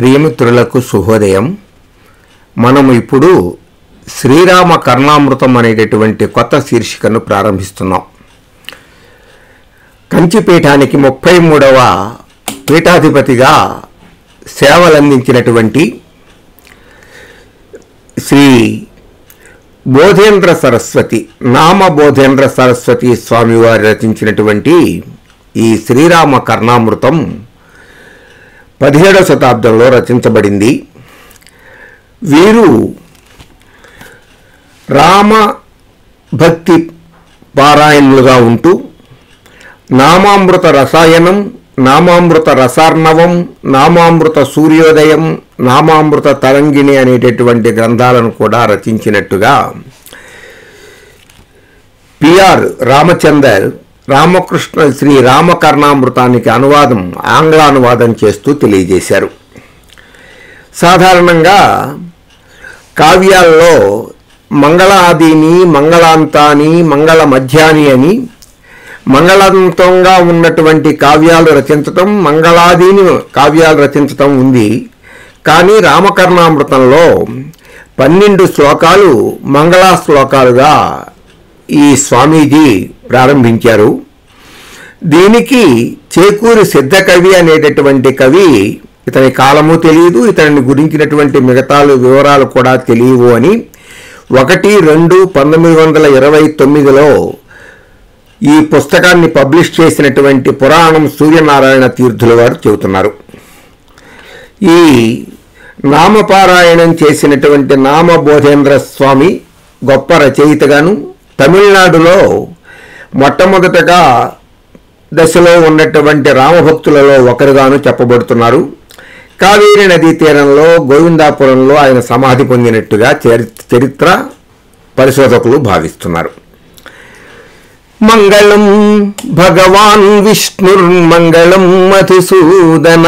ప్రియమిత్రులకు శుభోదయం. మనం ఇప్పుడు శ్రీరామ కర్ణామృతం అనేటటువంటి కొత్త శీర్షికను ప్రారంభిస్తున్నాం. కంచిపీఠానికి 33వ పీఠాధిపతిగా సేవలందించినటువంటి శ్రీ బోధేంద్ర సరస్వతి నామ బోధేంద్ర సరస్వతి స్వామివారు రచించినటువంటి ఈ శ్రీరామ కర్ణామృతం 17వ శతాబ్దంలో రచించబడింది. వీరు రామ భక్తి పారాయణులుగా ఉంటూ నామామృత రసాయనం, నామామృత రసార్ణవం, నామామృత సూర్యోదయం, నామామృత తరంగిణి అనేటటువంటి గ్రంథాలను కూడా రచించినట్టుగా పిఆర్ రామచందర్ రామకృష్ణ శ్రీ రామకర్ణామృతానికి అనువాదం ఆంగ్లానువాదం చేస్తూ తెలియజేశారు. సాధారణంగా కావ్యాల్లో మంగళాదిని, మంగళాంతాని, మంగళ మధ్యాని అని మంగళాంతంగా ఉన్నటువంటి కావ్యాలు రచించటం, మంగళాదిని కావ్యాలు రచించటం ఉంది. కానీ రామకర్ణామృతంలో 12 శ్లోకాలు మంగళా శ్లోకాలుగా ఈ స్వామీజీ ప్రారంభించారు. దీనికి చేకూరి సిద్ధకవి అనేటటువంటి కవి, ఇతని కాలము తెలియదు, ఇతని గురించినటువంటి మిగతా వివరాలు కూడా తెలియవు అని 1/2/1929లో ఈ పుస్తకాన్ని పబ్లిష్ చేసినటువంటి పురాణం సూర్యనారాయణ తీర్థుల వారు చెబుతున్నారు. ఈ నామపారాయణం చేసినటువంటి నామ బోధేంద్ర స్వామి గొప్ప రచయితగాను, తమిళనాడులో మొట్టమొదటగా దశలో ఉన్నటువంటి రామభక్తులలో ఒకరుగాను చెప్పబడుతున్నారు. కావేరీ నదీ తీరంలో గోవిందాపురంలో ఆయన సమాధి పొందినట్టుగా చరిత్ర పరిశోధకులు భావిస్తున్నారు. మంగళం భగవాన్ విష్ణుర్మంగళం మధుసూదన,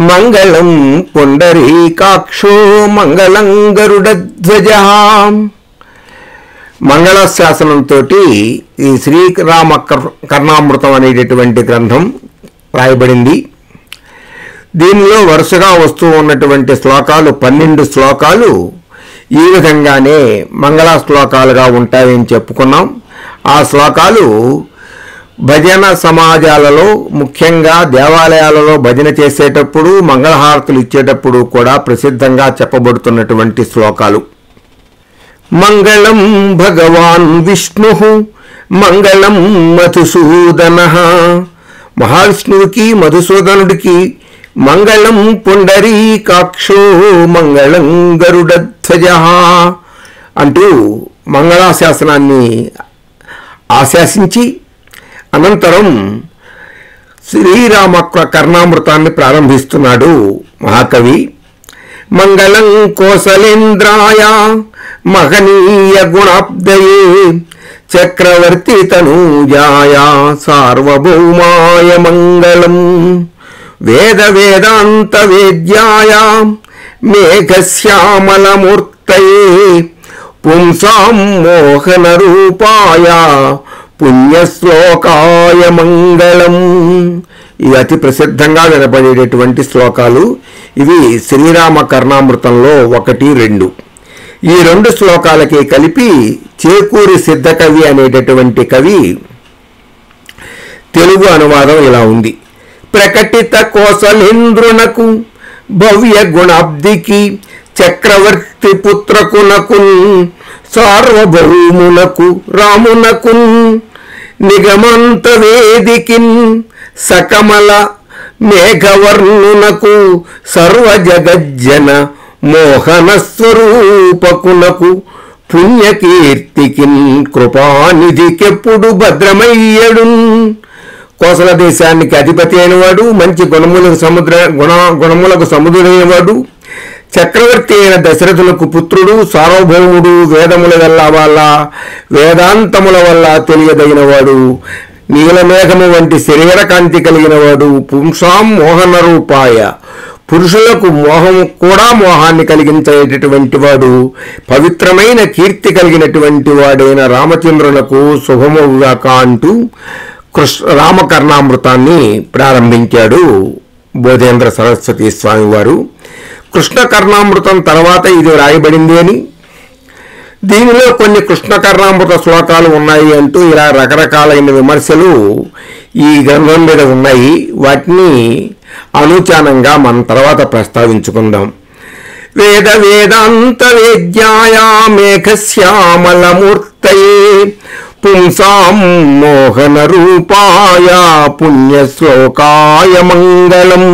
మంగళం పుండరీకాక్షో మంగళం గరుడధ్వజ. మంగళశాసనంతో ఈ శ్రీరామ కర్ణామృతం అనేటటువంటి గ్రంథం రాయబడింది. దీనిలో వరుసగా వస్తూ ఉన్నటువంటి శ్లోకాలు 12 శ్లోకాలు ఈ విధంగానే మంగళ శ్లోకాలుగా ఉంటాయని చెప్పుకున్నాం. ఆ శ్లోకాలు భజన సమాజాలలో, ముఖ్యంగా దేవాలయాలలో భజన చేసేటప్పుడు, మంగళహారతులు ఇచ్చేటప్పుడు కూడా ప్రసిద్ధంగా చెప్పబడుతున్నటువంటి శ్లోకాలు. మంగళం భగవాన్ విష్ణు మంగళం మధుసూదన, మహావిష్ణువుకి మధుసూదనుడికి మంగళం పుండరీకాక్షో మంగళం గరుడధ్వజ అంటూ మంగళాశాసనాన్ని ఆశాసించి అనంతరం శ్రీరామ కర్ణామృతాన్ని ప్రారంభిస్తున్నాడు మహాకవి. మంగళం కోసలేంద్రాయ మహనీయ గుణాబ్దయే చక్రవర్తి తనూజాయ సార్వభౌమాయ మంగళం వేద వేదాంత వేద్యాయ మేఘశ్యామలమూర్తయే పుంసాం మోహన రూపాయ పుణ్యశ్లోకాయ మంగళం. ఇవి అతి ప్రసిద్ధంగా వినపడేటటువంటి శ్లోకాలు. ఇవి శ్రీరామ కర్ణామృతంలో 1, 2. ఈ 2 శ్లోకాలకి కలిపి చేకూరి సిద్ధకవి అనేటటువంటి కవి తెలుగు అనువాదం ఇలా ఉంది. ప్రకటిత కోసలేంద్రునకు భవ్య గుణాబ్దికి చక్రవర్తి పుత్రకునకు సార్వభౌమునకు రామునకు నిగమంత వేదికిన్ సకమల మేఘవర్ణునకు సర్వజగజ్జన మోహన స్వరూపకునకు పుణ్యకీర్తికిన్ కృపానిధికెప్పుడు భద్రమయ్యడు. కోసల దేశానికి అధిపతి అయినవాడు, మంచి గుణములకు సముద్రుడైనవాడు, చక్రవర్తి అయిన దశరథులకు పుత్రుడు, సార్వభౌముడు, వేదముల వల్ల వేదాంతముల వల్ల తెలియదగినవాడు, నీలమేఘము వంటి శరీర కాంతి కలిగినవాడు, పుంసాం మోహన రూపాయ పురుషులకు మోహాన్ని కలిగించేటటువంటి వాడు, పవిత్రమైన కీర్తి కలిగినటువంటి వాడైన రామచంద్రులకు శుభముగాక అంటూ రామకర్ణామృతాన్ని ప్రారంభించాడు బోధేంద్ర సరస్వతి స్వామి వారు కృష్ణ కర్ణామృతం తర్వాత ఇది రాయబడింది అని, దీనిలో కొన్ని కృష్ణ కర్ణామృత శ్లోకాలు ఉన్నాయి అంటూ ఇలా రకరకాలైన విమర్శలు ఈ గ్రంథం మీద ఉన్నాయి. వాటిని అనుచానంగా మనం తర్వాత ప్రస్తావించుకుందాం. వేద వేదాంత వేద్యాయ మేఘశ్యామలమూర్తయే పుంసాం మోహన రూపాయ పుణ్యశ్లోకాయ మంగళం.